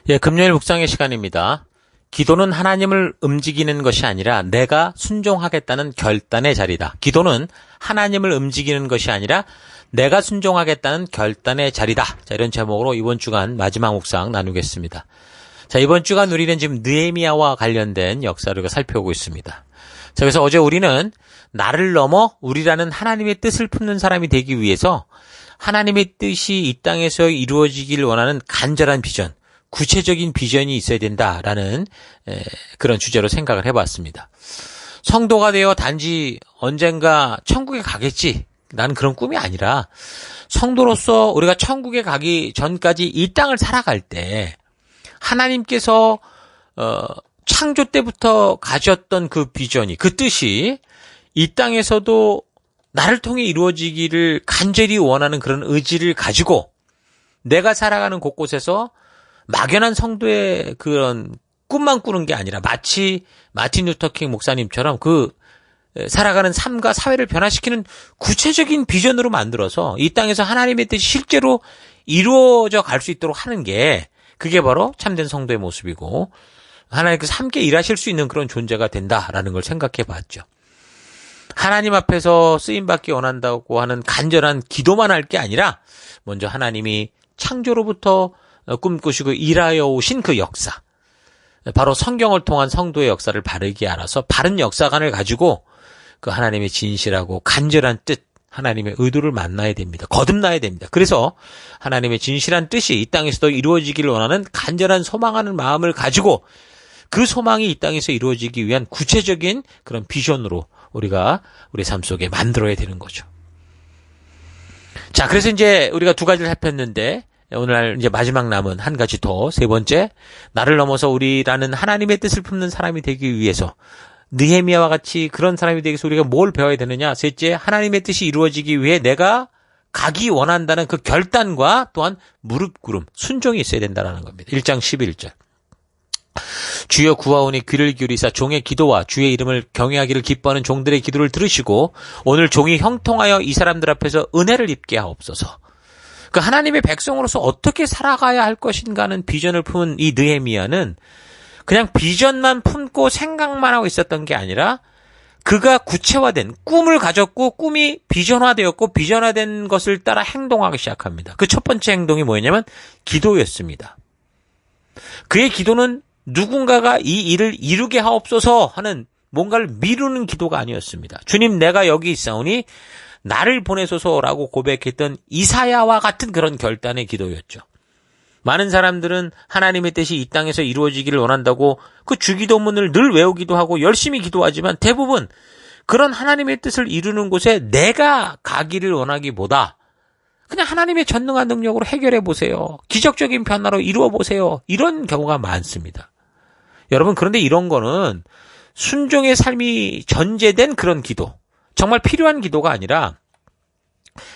예, 금요일 묵상의 시간입니다. 기도는 하나님을 움직이는 것이 아니라 내가 순종하겠다는 결단의 자리다. 기도는 하나님을 움직이는 것이 아니라 내가 순종하겠다는 결단의 자리다. 자, 이런 제목으로 이번 주간 마지막 묵상 나누겠습니다. 자, 이번 주간 우리는 지금 느헤미야와 관련된 역사를 살펴보고 있습니다. 자, 그래서 어제 우리는 나를 넘어 우리라는 하나님의 뜻을 품는 사람이 되기 위해서 하나님의 뜻이 이 땅에서 이루어지길 원하는 간절한 비전, 구체적인 비전이 있어야 된다라는 그런 주제로 생각을 해봤습니다. 성도가 되어 단지 언젠가 천국에 가겠지, 나는 그런 꿈이 아니라 성도로서 우리가 천국에 가기 전까지 이 땅을 살아갈 때 하나님께서 창조 때부터 가졌던 그 비전이, 그 뜻이 이 땅에서도 나를 통해 이루어지기를 간절히 원하는 그런 의지를 가지고 내가 살아가는 곳곳에서 막연한 성도의 그런 꿈만 꾸는 게 아니라 마치 마틴 루터킹 목사님처럼 그 살아가는 삶과 사회를 변화시키는 구체적인 비전으로 만들어서 이 땅에서 하나님의 뜻이 실제로 이루어져 갈 수 있도록 하는 게, 그게 바로 참된 성도의 모습이고 하나님께서 함께 일하실 수 있는 그런 존재가 된다라는 걸 생각해 봤죠. 하나님 앞에서 쓰임받기 원한다고 하는 간절한 기도만 할 게 아니라 먼저 하나님이 창조로부터 꿈꾸시고 일하여 오신 그 역사, 바로 성경을 통한 성도의 역사를 바르게 알아서 바른 역사관을 가지고 그 하나님의 진실하고 간절한 뜻, 하나님의 의도를 만나야 됩니다. 거듭나야 됩니다. 그래서 하나님의 진실한 뜻이 이 땅에서도 이루어지기를 원하는 간절한 소망하는 마음을 가지고 그 소망이 이 땅에서 이루어지기 위한 구체적인 그런 비전으로 우리가 우리 삶 속에 만들어야 되는 거죠. 자, 그래서 이제 우리가 두 가지를 살폈는데 오늘 이제 마지막 남은 한 가지 더, 세 번째, 나를 넘어서 우리라는 하나님의 뜻을 품는 사람이 되기 위해서, 느헤미야와 같이 그런 사람이 되기 위해서 우리가 뭘 배워야 되느냐? 셋째, 하나님의 뜻이 이루어지기 위해 내가 가기 원한다는 그 결단과 또한 무릎 꿇음, 순종이 있어야 된다는 겁니다. 1장 11절. 주여 구하오니 귀를 기울이사 종의 기도와 주의 이름을 경외하기를 기뻐하는 종들의 기도를 들으시고 오늘 종이 형통하여 이 사람들 앞에서 은혜를 입게 하옵소서. 그 하나님의 백성으로서 어떻게 살아가야 할 것인가 하는 비전을 품은 이 느헤미야는 그냥 비전만 품고 생각만 하고 있었던 게 아니라 그가 구체화된 꿈을 가졌고 꿈이 비전화되었고 비전화된 것을 따라 행동하기 시작합니다. 그 첫 번째 행동이 뭐였냐면 기도였습니다. 그의 기도는 누군가가 이 일을 이루게 하옵소서 하는 뭔가를 미루는 기도가 아니었습니다. 주님, 내가 여기 있사오니 나를 보내소서라고 고백했던 이사야와 같은 그런 결단의 기도였죠. 많은 사람들은 하나님의 뜻이 이 땅에서 이루어지기를 원한다고 그 주기도문을 늘 외우기도 하고 열심히 기도하지만 대부분 그런 하나님의 뜻을 이루는 곳에 내가 가기를 원하기보다 그냥 하나님의 전능한 능력으로 해결해 보세요, 기적적인 변화로 이루어 보세요, 이런 경우가 많습니다. 여러분, 그런데 이런 거는 순종의 삶이 전제된 그런 기도, 정말 필요한 기도가 아니라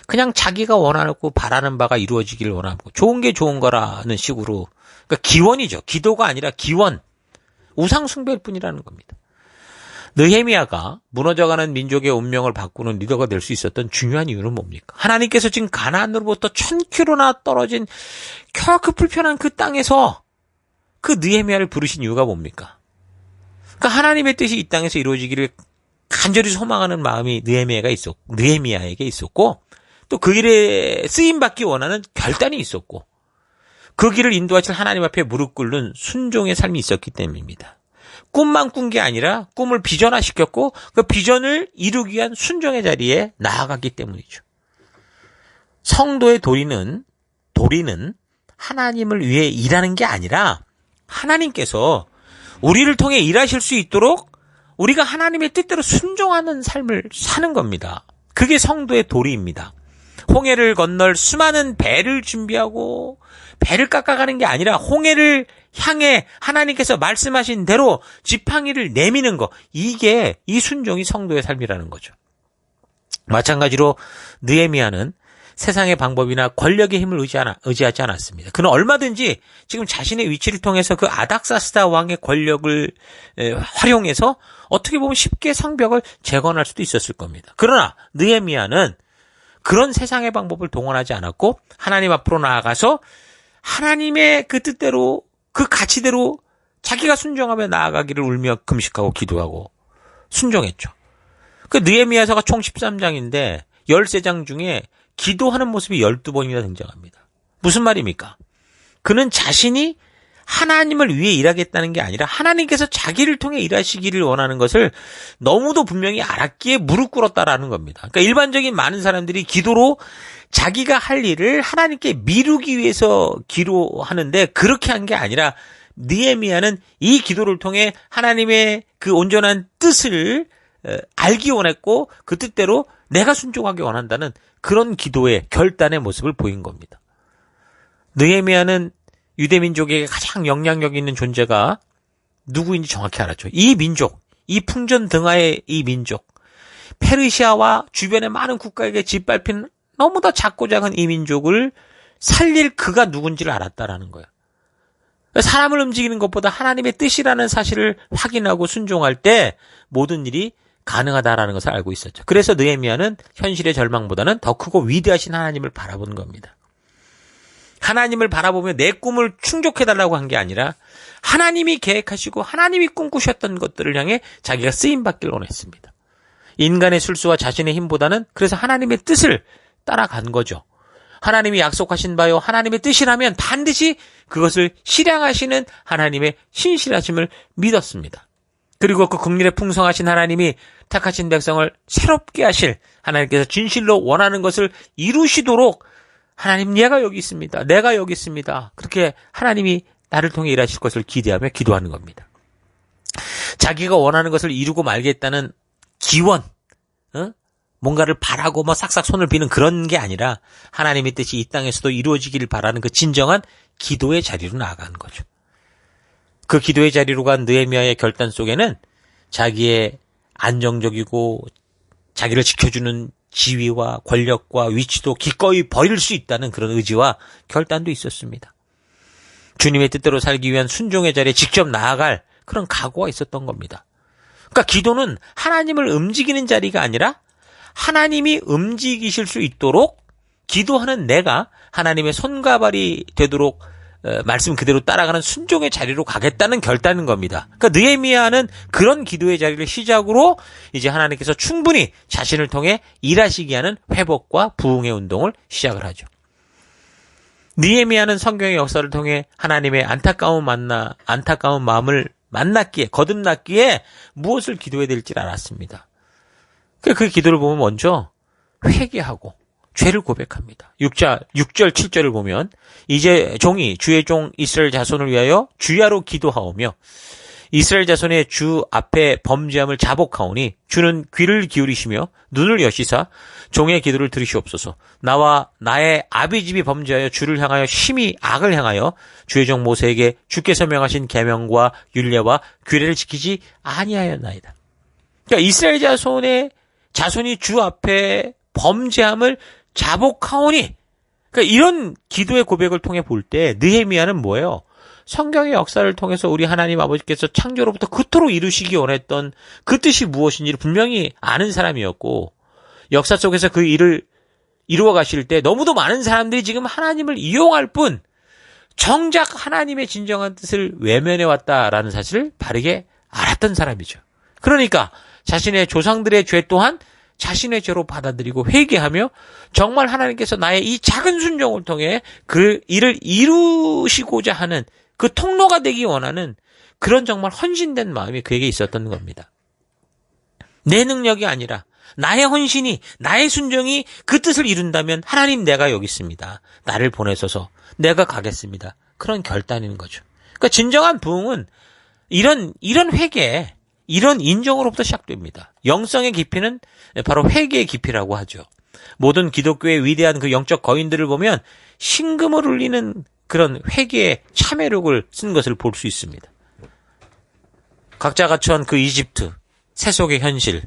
그냥 자기가 원하고 바라는 바가 이루어지기를 원하고 좋은 게 좋은 거라는 식으로, 그러니까 기원이죠. 기도가 아니라 기원, 우상 숭배일 뿐이라는 겁니다. 느헤미야가 무너져가는 민족의 운명을 바꾸는 리더가 될 수 있었던 중요한 이유는 뭡니까? 하나님께서 지금 가나안으로부터 1000km나 떨어진 그 불편한 그 땅에서 그 느헤미야를 부르신 이유가 뭡니까? 그러니까 하나님의 뜻이 이 땅에서 이루어지기를 간절히 소망하는 마음이 느헤미야에게 있었고 또 그 일에 쓰임받기 원하는 결단이 있었고 그 길을 인도하실 하나님 앞에 무릎 꿇는 순종의 삶이 있었기 때문입니다. 꿈만 꾼 게 아니라 꿈을 비전화시켰고 그 비전을 이루기 위한 순종의 자리에 나아갔기 때문이죠. 성도의 도리는 하나님을 위해 일하는 게 아니라 하나님께서 우리를 통해 일하실 수 있도록 우리가 하나님의 뜻대로 순종하는 삶을 사는 겁니다. 그게 성도의 도리입니다. 홍해를 건널 수많은 배를 준비하고 배를 깎아가는 게 아니라 홍해를 향해 하나님께서 말씀하신 대로 지팡이를 내미는 거, 이게 이 순종이 성도의 삶이라는 거죠. 마찬가지로 느헤미야는 세상의 방법이나 권력의 힘을 의지하지 않았습니다. 그는 얼마든지 지금 자신의 위치를 통해서 그 아닥사스다 왕의 권력을 활용해서 어떻게 보면 쉽게 성벽을 재건할 수도 있었을 겁니다. 그러나 느헤미야는 그런 세상의 방법을 동원하지 않았고 하나님 앞으로 나아가서 하나님의 그 뜻대로 그 가치대로 자기가 순종하며 나아가기를 울며 금식하고 기도하고 순종했죠. 그 느헤미야서가 총 13장인데 13장 중에 기도하는 모습이 12번이나 등장합니다. 무슨 말입니까? 그는 자신이 하나님을 위해 일하겠다는 게 아니라 하나님께서 자기를 통해 일하시기를 원하는 것을 너무도 분명히 알았기에 무릎 꿇었다라는 겁니다. 그러니까 일반적인 많은 사람들이 기도로 자기가 할 일을 하나님께 미루기 위해서 기도하는데 그렇게 한 게 아니라 느헤미야는 이 기도를 통해 하나님의 그 온전한 뜻을 알기 원했고 그 뜻대로 내가 순종하기 원한다는 그런 기도의 결단의 모습을 보인 겁니다. 느헤미야는 유대민족에게 가장 영향력 있는 존재가 누구인지 정확히 알았죠. 이 민족, 이 풍전등화의 이 민족, 페르시아와 주변의 많은 국가에게 짓밟힌 너무나 작고 작은 이 민족을 살릴 그가 누군지를 알았다라는 거예요. 사람을 움직이는 것보다 하나님의 뜻이라는 사실을 확인하고 순종할 때 모든 일이 가능하다라는 것을 알고 있었죠. 그래서 느헤미야는 현실의 절망보다는 더 크고 위대하신 하나님을 바라본 겁니다. 하나님을 바라보며 내 꿈을 충족해달라고 한 게 아니라 하나님이 계획하시고 하나님이 꿈꾸셨던 것들을 향해 자기가 쓰임받기를 원했습니다. 인간의 술수와 자신의 힘보다는 그래서 하나님의 뜻을 따라간 거죠. 하나님이 약속하신 바요 하나님의 뜻이라면 반드시 그것을 실행하시는 하나님의 신실하심을 믿었습니다. 그리고 그 긍휼에 풍성하신 하나님이 택하신 백성을 새롭게 하실 하나님께서 진실로 원하는 것을 이루시도록 하나님 내가 여기 있습니다. 내가 여기 있습니다. 그렇게 하나님이 나를 통해 일하실 것을 기대하며 기도하는 겁니다. 자기가 원하는 것을 이루고 말겠다는 기원, 뭔가를 바라고 싹싹 손을 비는 그런 게 아니라 하나님의 뜻이 이 땅에서도 이루어지기를 바라는 그 진정한 기도의 자리로 나아가는 거죠. 그 기도의 자리로 간 느헤미야의 결단 속에는 자기의 안정적이고 자기를 지켜주는 지위와 권력과 위치도 기꺼이 버릴 수 있다는 그런 의지와 결단도 있었습니다. 주님의 뜻대로 살기 위한 순종의 자리에 직접 나아갈 그런 각오가 있었던 겁니다. 그러니까 기도는 하나님을 움직이는 자리가 아니라 하나님이 움직이실 수 있도록 기도하는 내가 하나님의 손과 발이 되도록 말씀 그대로 따라가는 순종의 자리로 가겠다는 결단인 겁니다. 그러니까 느헤미야는 그런 기도의 자리를 시작으로 이제 하나님께서 충분히 자신을 통해 일하시게 하는 회복과 부흥의 운동을 시작을 하죠. 느헤미야는 성경의 역사를 통해 하나님의 안타까운 마음을 만났기에 거듭났기에 무엇을 기도해야 될지 알았습니다. 그 기도를 보면 먼저 회개하고 죄를 고백합니다. 6절, 7절을 보면 이제 종이 주의 종 이스라엘 자손을 위하여 주야로 기도하오며 이스라엘 자손의 주 앞에 범죄함을 자복하오니 주는 귀를 기울이시며 눈을 여시사 종의 기도를 들으시옵소서. 나와 나의 아비집이 범죄하여 주를 향하여 심히 악을 행하여 주의 종 모세에게 주께서 명하신 계명과 율례와 규례를 지키지 아니하였나이다. 그러니까 이스라엘 자손이 주 앞에 범죄함을 자복하오니, 그러니까 이런 기도의 고백을 통해 볼 때 느헤미야는 뭐예요? 성경의 역사를 통해서 우리 하나님 아버지께서 창조로부터 그토록 이루시기 원했던 그 뜻이 무엇인지를 분명히 아는 사람이었고 역사 속에서 그 일을 이루어 가실 때 너무도 많은 사람들이 지금 하나님을 이용할 뿐 정작 하나님의 진정한 뜻을 외면해 왔다라는 사실을 바르게 알았던 사람이죠. 그러니까 자신의 조상들의 죄 또한 자신의 죄로 받아들이고 회개하며 정말 하나님께서 나의 이 작은 순종을 통해 그 일을 이루시고자 하는 그 통로가 되기 원하는 그런 정말 헌신된 마음이 그에게 있었던 겁니다. 내 능력이 아니라 나의 헌신이, 나의 순종이 그 뜻을 이룬다면 하나님 내가 여기 있습니다. 나를 보내소서 내가 가겠습니다. 그런 결단인 거죠. 그러니까 진정한 부흥은 이런 회개, 이런 인정으로부터 시작됩니다. 영성의 깊이는 바로 회개의 깊이라고 하죠. 모든 기독교의 위대한 그 영적 거인들을 보면 신금을 울리는 그런 회개의 참회력을 쓴 것을 볼 수 있습니다. 각자가 처한 그 이집트, 세속의 현실,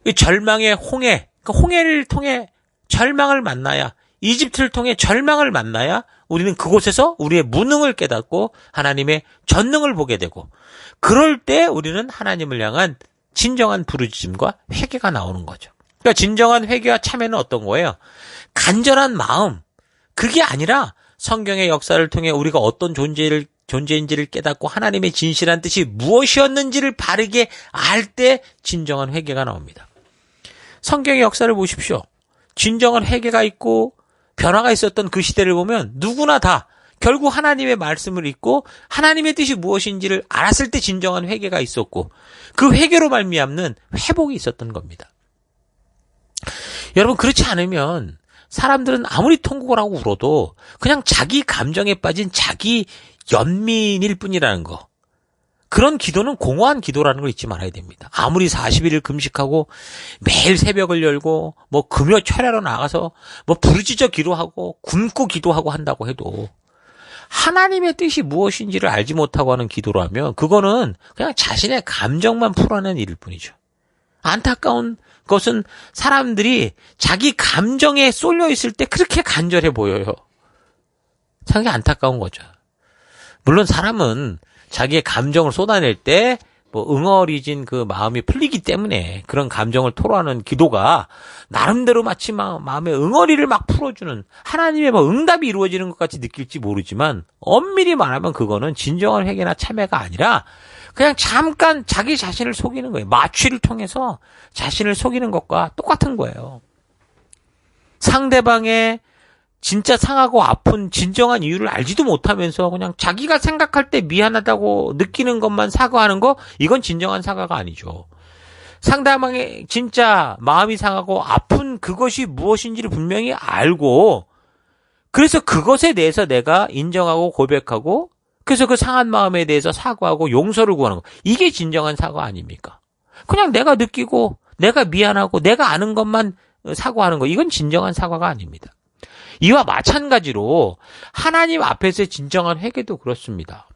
이 절망의 홍해, 그 홍해를 통해 절망을 만나야, 이집트를 통해 절망을 만나야 우리는 그곳에서 우리의 무능을 깨닫고 하나님의 전능을 보게 되고, 그럴 때 우리는 하나님을 향한 진정한 부르짖음과 회개가 나오는 거죠. 그러니까 진정한 회개와 참회는 어떤 거예요? 간절한 마음, 그게 아니라 성경의 역사를 통해 우리가 어떤 존재를 존재인지를 깨닫고 하나님의 진실한 뜻이 무엇이었는지를 바르게 알 때 진정한 회개가 나옵니다. 성경의 역사를 보십시오. 진정한 회개가 있고 변화가 있었던 그 시대를 보면 누구나 다 결국 하나님의 말씀을 읽고 하나님의 뜻이 무엇인지를 알았을 때 진정한 회개가 있었고 그 회개로 말미암는 회복이 있었던 겁니다. 여러분, 그렇지 않으면 사람들은 아무리 통곡을 하고 울어도 그냥 자기 감정에 빠진 자기 연민일 뿐이라는 거. 그런 기도는 공허한 기도라는 걸 잊지 말아야 됩니다. 아무리 40일을 금식하고 매일 새벽을 열고 뭐 금요 철야로 나가서 뭐 부르짖어 기도하고 굶고 기도하고 한다고 해도 하나님의 뜻이 무엇인지를 알지 못하고 하는 기도라면 그거는 그냥 자신의 감정만 풀어내는 일일 뿐이죠. 안타까운 것은 사람들이 자기 감정에 쏠려 있을 때 그렇게 간절해 보여요. 참 안타까운 거죠. 물론 사람은 자기의 감정을 쏟아낼 때 뭐 응어리진 그 마음이 풀리기 때문에 그런 감정을 토로하는 기도가 나름대로 마치 마음의 응어리를 막 풀어주는 하나님의 뭐 응답이 이루어지는 것 같이 느낄지 모르지만 엄밀히 말하면 그거는 진정한 회개나 참회가 아니라 그냥 잠깐 자기 자신을 속이는 거예요. 마취를 통해서 자신을 속이는 것과 똑같은 거예요. 상대방의 진짜 상하고 아픈 진정한 이유를 알지도 못하면서 그냥 자기가 생각할 때 미안하다고 느끼는 것만 사과하는 거, 이건 진정한 사과가 아니죠. 상대방의 진짜 마음이 상하고 아픈 그것이 무엇인지를 분명히 알고 그래서 그것에 대해서 내가 인정하고 고백하고 그래서 그 상한 마음에 대해서 사과하고 용서를 구하는 거. 이게 진정한 사과 아닙니까? 그냥 내가 느끼고 내가 미안하고 내가 아는 것만 사과하는 거. 이건 진정한 사과가 아닙니다. 이와 마찬가지로 하나님 앞에서의 진정한 회개도 그렇습니다.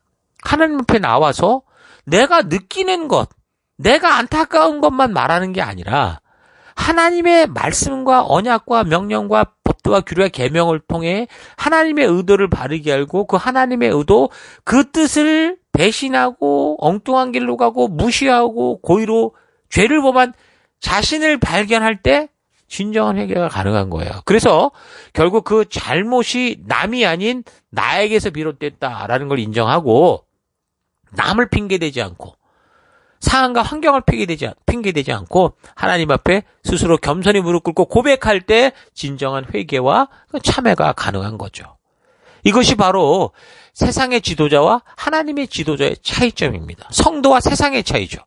하나님 앞에 나와서 내가 느끼는 것, 내가 안타까운 것만 말하는 게 아니라 하나님의 말씀과 언약과 명령과 법도와 규례와 계명을 통해 하나님의 의도를 바르게 알고 그 하나님의 의도, 그 뜻을 배신하고 엉뚱한 길로 가고 무시하고 고의로 죄를 범한 자신을 발견할 때 진정한 회개가 가능한 거예요. 그래서 결국 그 잘못이 남이 아닌 나에게서 비롯됐다라는 걸 인정하고 남을 핑계대지 않고 상황과 환경을 핑계대지 않고 하나님 앞에 스스로 겸손히 무릎 꿇고 고백할 때 진정한 회개와 참회가 가능한 거죠. 이것이 바로 세상의 지도자와 하나님의 지도자의 차이점입니다. 성도와 세상의 차이죠.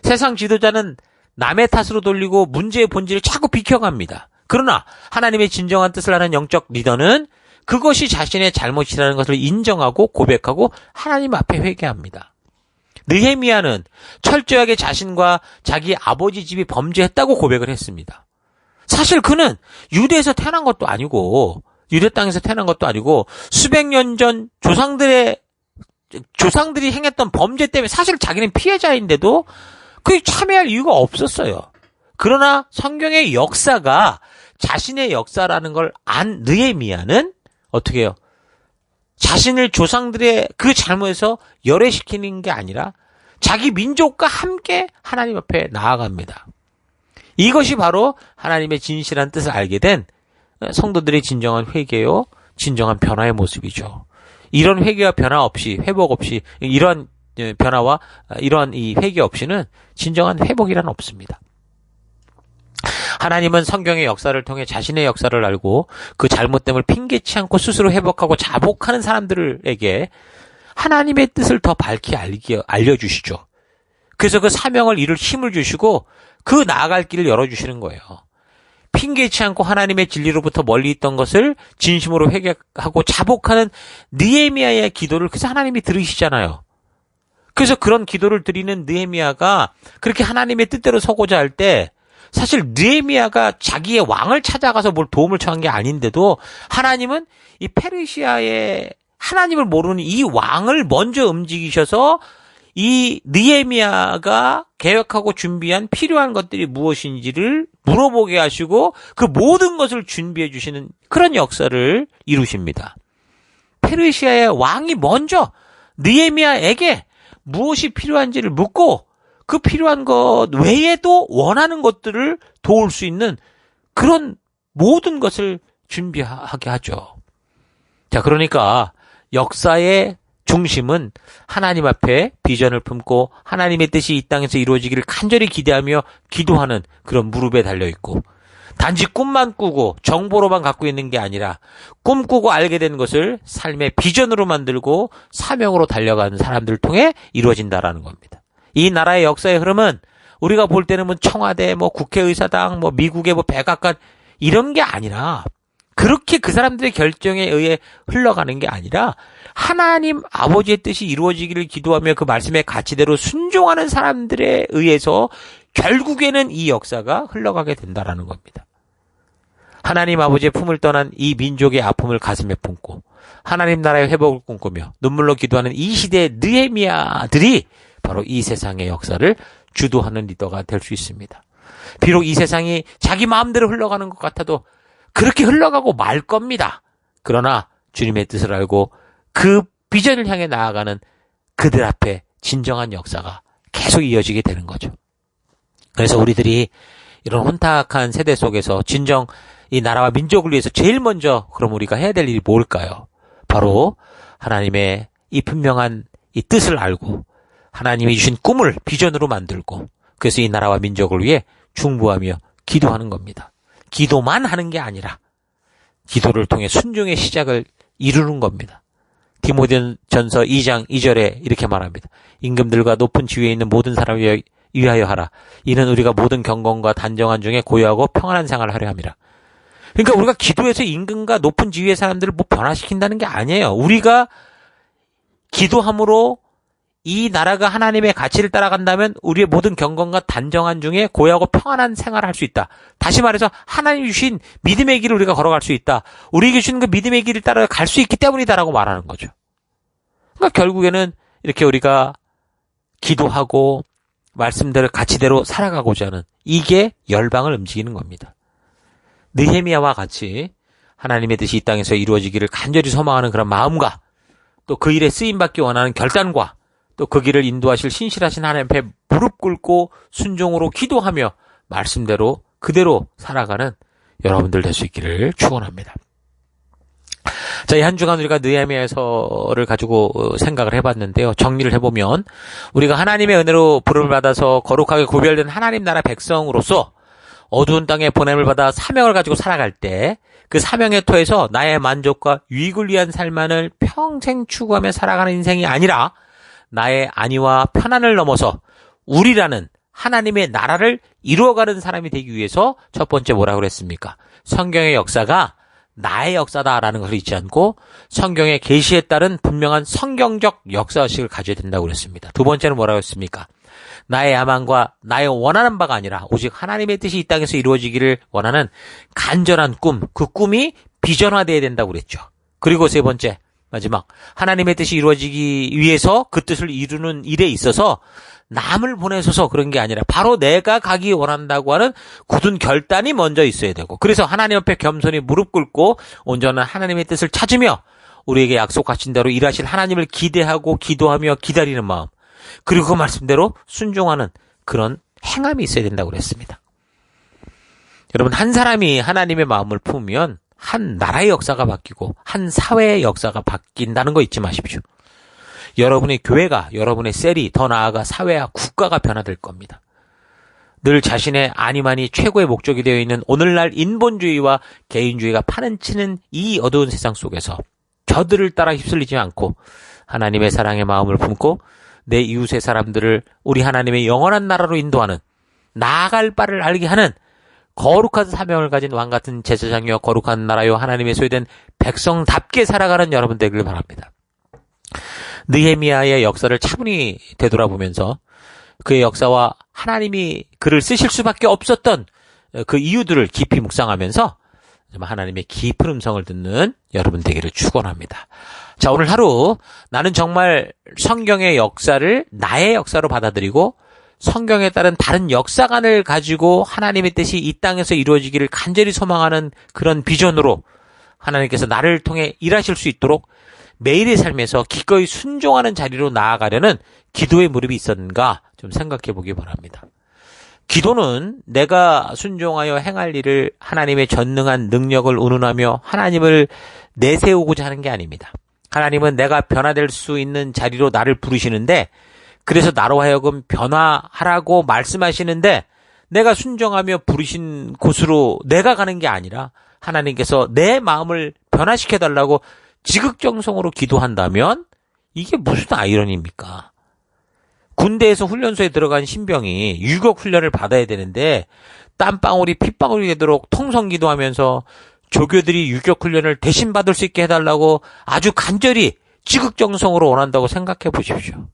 세상 지도자는 남의 탓으로 돌리고 문제의 본질을 자꾸 비켜갑니다. 그러나 하나님의 진정한 뜻을 아는 영적 리더는 그것이 자신의 잘못이라는 것을 인정하고 고백하고 하나님 앞에 회개합니다. 느헤미야는 철저하게 자신과 자기 아버지 집이 범죄했다고 고백을 했습니다. 사실 그는 유대에서 태어난 것도 아니고 유대 땅에서 태어난 것도 아니고 수백 년 전 조상들이 행했던 범죄 때문에 사실 자기는 피해자인데도 그게 참여할 이유가 없었어요. 그러나 성경의 역사가 자신의 역사라는 걸 안 느헤미야는 어떻게 해요? 자신을 조상들의 그 잘못에서 열애시키는 게 아니라 자기 민족과 함께 하나님 앞에 나아갑니다. 이것이 바로 하나님의 진실한 뜻을 알게 된 성도들의 진정한 회개요, 진정한 변화의 모습이죠. 이런 회개와 변화 없이, 회복 없이, 이런 변화와 이러한 이 회개 없이는 진정한 회복이란 없습니다. 하나님은 성경의 역사를 통해 자신의 역사를 알고 그 잘못됨을 핑계치 않고 스스로 회복하고 자복하는 사람들에게 하나님의 뜻을 더 밝히 알려주시죠. 그래서 그 사명을 이룰 힘을 주시고 그 나아갈 길을 열어주시는 거예요. 핑계치 않고 하나님의 진리로부터 멀리 있던 것을 진심으로 회개하고 자복하는 느헤미야의 기도를 그래서 하나님이 들으시잖아요. 그래서 그런 기도를 드리는 느헤미야가 그렇게 하나님의 뜻대로 서고자 할 때 사실 느헤미야가 자기의 왕을 찾아가서 뭘 도움을 청한 게 아닌데도 하나님은 이 페르시아의 하나님을 모르는 이 왕을 먼저 움직이셔서 이 느헤미야가 계획하고 준비한 필요한 것들이 무엇인지를 물어보게 하시고 그 모든 것을 준비해 주시는 그런 역사를 이루십니다. 페르시아의 왕이 먼저 느헤미야에게 무엇이 필요한지를 묻고 그 필요한 것 외에도 원하는 것들을 도울 수 있는 그런 모든 것을 준비하게 하죠. 자, 그러니까 역사의 중심은 하나님 앞에 비전을 품고 하나님의 뜻이 이 땅에서 이루어지기를 간절히 기대하며 기도하는 그런 무릎에 달려있고, 단지 꿈만 꾸고 정보로만 갖고 있는 게 아니라 꿈꾸고 알게 된 것을 삶의 비전으로 만들고 사명으로 달려가는 사람들을 통해 이루어진다라는 겁니다. 이 나라의 역사의 흐름은 우리가 볼 때는 뭐 청와대, 뭐 국회의사당, 뭐 미국의 뭐 백악관 이런 게 아니라, 그렇게 그 사람들의 결정에 의해 흘러가는 게 아니라 하나님 아버지의 뜻이 이루어지기를 기도하며 그 말씀의 가치대로 순종하는 사람들에 의해서 결국에는 이 역사가 흘러가게 된다라는 겁니다. 하나님 아버지의 품을 떠난 이 민족의 아픔을 가슴에 품고 하나님 나라의 회복을 꿈꾸며 눈물로 기도하는 이 시대의 느헤미야들이 바로 이 세상의 역사를 주도하는 리더가 될 수 있습니다. 비록 이 세상이 자기 마음대로 흘러가는 것 같아도 그렇게 흘러가고 말 겁니다. 그러나 주님의 뜻을 알고 그 비전을 향해 나아가는 그들 앞에 진정한 역사가 계속 이어지게 되는 거죠. 그래서 우리들이 이런 혼탁한 세대 속에서 진정 이 나라와 민족을 위해서 제일 먼저 그럼 우리가 해야 될 일이 뭘까요? 바로 하나님의 이 분명한 이 뜻을 알고 하나님이 주신 꿈을 비전으로 만들고, 그래서 이 나라와 민족을 위해 중보하며 기도하는 겁니다. 기도만 하는 게 아니라 기도를 통해 순종의 시작을 이루는 겁니다. 디모데전서 2장 2절에 이렇게 말합니다. 임금들과 높은 지위에 있는 모든 사람을 위하여 하라. 이는 우리가 모든 경건과 단정한 중에 고요하고 평안한 생활을 하려 함이라. 그러니까 우리가 기도해서 임금과 높은 지위의 사람들을 뭐 변화시킨다는 게 아니에요. 우리가 기도함으로 이 나라가 하나님의 가치를 따라간다면 우리의 모든 경건과 단정한 중에 고요하고 평안한 생활을 할 수 있다. 다시 말해서 하나님이 주신 믿음의 길을 우리가 걸어갈 수 있다. 우리에게 주신 그 믿음의 길을 따라 갈 수 있기 때문이다라고 말하는 거죠. 그러니까 결국에는 이렇게 우리가 기도하고 말씀대로 가치대로 살아가고자 하는 이게 열방을 움직이는 겁니다. 느헤미야와 같이 하나님의 뜻이 이 땅에서 이루어지기를 간절히 소망하는 그런 마음과 또 그 일에 쓰임받기 원하는 결단과 또 그 길을 인도하실 신실하신 하나님 앞에 무릎 꿇고 순종으로 기도하며 말씀대로 그대로 살아가는 여러분들 될 수 있기를 축원합니다. 자, 이 한 주간 우리가 느헤미야서를 가지고 생각을 해봤는데요. 정리를 해보면 우리가 하나님의 은혜로 부름을 받아서 거룩하게 구별된 하나님 나라 백성으로서 어두운 땅에 보냄을 받아 사명을 가지고 살아갈 때 그 사명의 터에서 나의 만족과 유익을 위한 삶만을 평생 추구하며 살아가는 인생이 아니라 나의 안위와 편안을 넘어서 우리라는 하나님의 나라를 이루어가는 사람이 되기 위해서 첫 번째 뭐라고 그랬습니까? 성경의 역사가 나의 역사다라는 것을 잊지 않고 성경의 계시에 따른 분명한 성경적 역사의식을 가져야 된다고 그랬습니다. 두 번째는 뭐라고 했습니까? 나의 야망과 나의 원하는 바가 아니라 오직 하나님의 뜻이 이 땅에서 이루어지기를 원하는 간절한 꿈, 그 꿈이 비전화되어야 된다고 그랬죠. 그리고 세 번째, 마지막, 하나님의 뜻이 이루어지기 위해서 그 뜻을 이루는 일에 있어서 남을 보내셔서 그런 게 아니라 바로 내가 가기 원한다고 하는 굳은 결단이 먼저 있어야 되고, 그래서 하나님 앞에 겸손히 무릎 꿇고 온전한 하나님의 뜻을 찾으며 우리에게 약속하신 대로 일하실 하나님을 기대하고 기도하며 기다리는 마음, 그리고 그 말씀대로 순종하는 그런 행함이 있어야 된다고 그랬습니다. 여러분, 한 사람이 하나님의 마음을 품으면 한 나라의 역사가 바뀌고 한 사회의 역사가 바뀐다는 거 잊지 마십시오. 여러분의 교회가, 여러분의 셀이, 더 나아가 사회와 국가가 변화될 겁니다. 늘 자신의 안위만이 최고의 목적이 되어 있는 오늘날 인본주의와 개인주의가 파는치는 이 어두운 세상 속에서 저들을 따라 휩쓸리지 않고 하나님의 사랑의 마음을 품고 내 이웃의 사람들을 우리 하나님의 영원한 나라로 인도하는, 나아갈 바를 알게 하는 거룩한 사명을 가진 왕같은 제사장이여 거룩한 나라요 하나님의 소유된 백성답게 살아가는 여러분 되기를 바랍니다. 느헤미야의 역사를 차분히 되돌아보면서 그의 역사와 하나님이 그를 쓰실 수밖에 없었던 그 이유들을 깊이 묵상하면서 하나님의 깊은 음성을 듣는 여러분 되기를 축원합니다. 자, 오늘 하루 나는 정말 성경의 역사를 나의 역사로 받아들이고 성경에 따른 다른 역사관을 가지고 하나님의 뜻이 이 땅에서 이루어지기를 간절히 소망하는 그런 비전으로 하나님께서 나를 통해 일하실 수 있도록 매일의 삶에서 기꺼이 순종하는 자리로 나아가려는 기도의 무릎이 있었는가 좀 생각해 보기 바랍니다. 기도는 내가 순종하여 행할 일을 하나님의 전능한 능력을 운운하며 하나님을 내세우고자 하는 게 아닙니다. 하나님은 내가 변화될 수 있는 자리로 나를 부르시는데, 그래서 나로 하여금 변화하라고 말씀하시는데, 내가 순종하며 부르신 곳으로 내가 가는 게 아니라 하나님께서 내 마음을 변화시켜달라고 지극정성으로 기도한다면 이게 무슨 아이러니입니까? 군대에서 훈련소에 들어간 신병이 유격 훈련을 받아야 되는데 땀방울이 핏방울이 되도록 통성기도하면서 조교들이 유격 훈련을 대신 받을 수 있게 해달라고 아주 간절히 지극정성으로 원한다고 생각해 보십시오.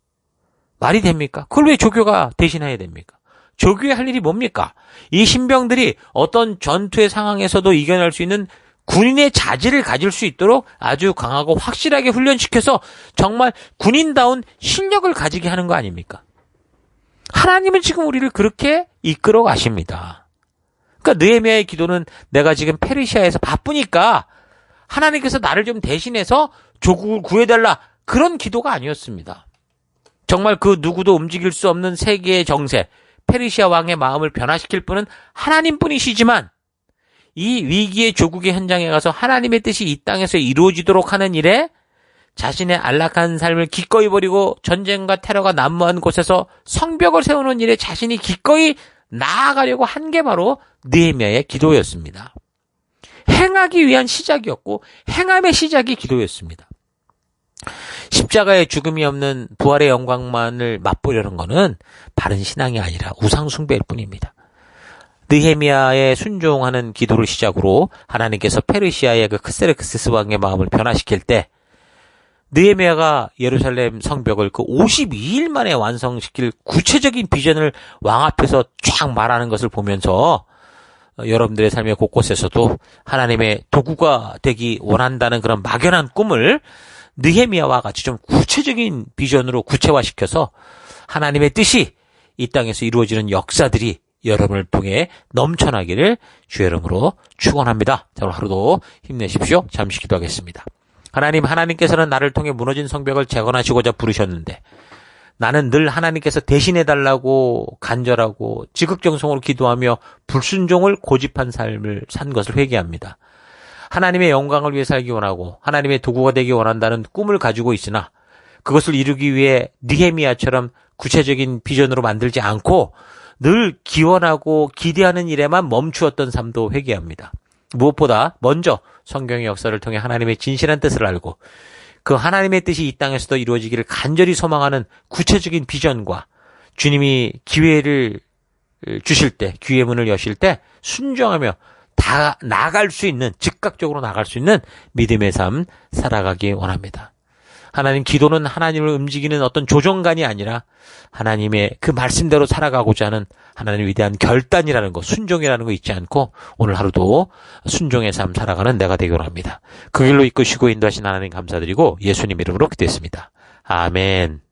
말이 됩니까? 그걸 왜 조교가 대신해야 됩니까? 조교의 할 일이 뭡니까? 이 신병들이 어떤 전투의 상황에서도 이겨낼 수 있는 군인의 자질을 가질 수 있도록 아주 강하고 확실하게 훈련시켜서 정말 군인다운 실력을 가지게 하는 거 아닙니까? 하나님은 지금 우리를 그렇게 이끌어 가십니다. 그러니까 느헤미야의 기도는 내가 지금 페르시아에서 바쁘니까 하나님께서 나를 좀 대신해서 조국을 구해달라, 그런 기도가 아니었습니다. 정말 그 누구도 움직일 수 없는 세계의 정세, 페르시아 왕의 마음을 변화시킬 분은 하나님뿐이시지만 이 위기의 조국의 현장에 가서 하나님의 뜻이 이 땅에서 이루어지도록 하는 일에 자신의 안락한 삶을 기꺼이 버리고 전쟁과 테러가 난무한 곳에서 성벽을 세우는 일에 자신이 기꺼이 나아가려고 한 게 바로 느헤미야의 기도였습니다. 행하기 위한 시작이었고 행함의 시작이 기도였습니다. 십자가의 죽음이 없는 부활의 영광만을 맛보려는 것은 바른 신앙이 아니라 우상 숭배일 뿐입니다. 느헤미야의 순종하는 기도를 시작으로 하나님께서 페르시아의 그 크세르크세스 왕의 마음을 변화시킬 때 느헤미야가 예루살렘 성벽을 그 52일 만에 완성시킬 구체적인 비전을 왕 앞에서 쫙 말하는 것을 보면서 여러분들의 삶의 곳곳에서도 하나님의 도구가 되기 원한다는 그런 막연한 꿈을 느헤미야와 같이 좀 구체적인 비전으로 구체화시켜서 하나님의 뜻이 이 땅에서 이루어지는 역사들이 여러분을 통해 넘쳐나기를 주의 이름으로 축원합니다. 자, 오늘 하루도 힘내십시오. 잠시 기도하겠습니다. 하나님께서는 나를 통해 무너진 성벽을 재건하시고자 부르셨는데 나는 늘 하나님께서 대신해달라고 간절하고 지극정성으로 기도하며 불순종을 고집한 삶을 산 것을 회개합니다. 하나님의 영광을 위해 살기 원하고 하나님의 도구가 되기 원한다는 꿈을 가지고 있으나 그것을 이루기 위해 느헤미야처럼 구체적인 비전으로 만들지 않고 늘 기원하고 기대하는 일에만 멈추었던 삶도 회개합니다. 무엇보다 먼저 성경의 역사를 통해 하나님의 진실한 뜻을 알고 그 하나님의 뜻이 이 땅에서도 이루어지기를 간절히 소망하는 구체적인 비전과 주님이 기회를 주실 때, 기회의 문을 여실 때 순종하며 다 나갈 수 있는, 즉각적으로 나갈 수 있는 믿음의 삶 살아가기 원합니다. 하나님, 기도는 하나님을 움직이는 어떤 조정관이 아니라 하나님의 그 말씀대로 살아가고자 하는 하나님의 위대한 결단이라는 거, 순종이라는 거 잊지 않고 오늘 하루도 순종의 삶 살아가는 내가 되기 원합니다. 그 길로 이끄시고 인도하신 하나님 감사드리고 예수님 이름으로 기도했습니다. 아멘.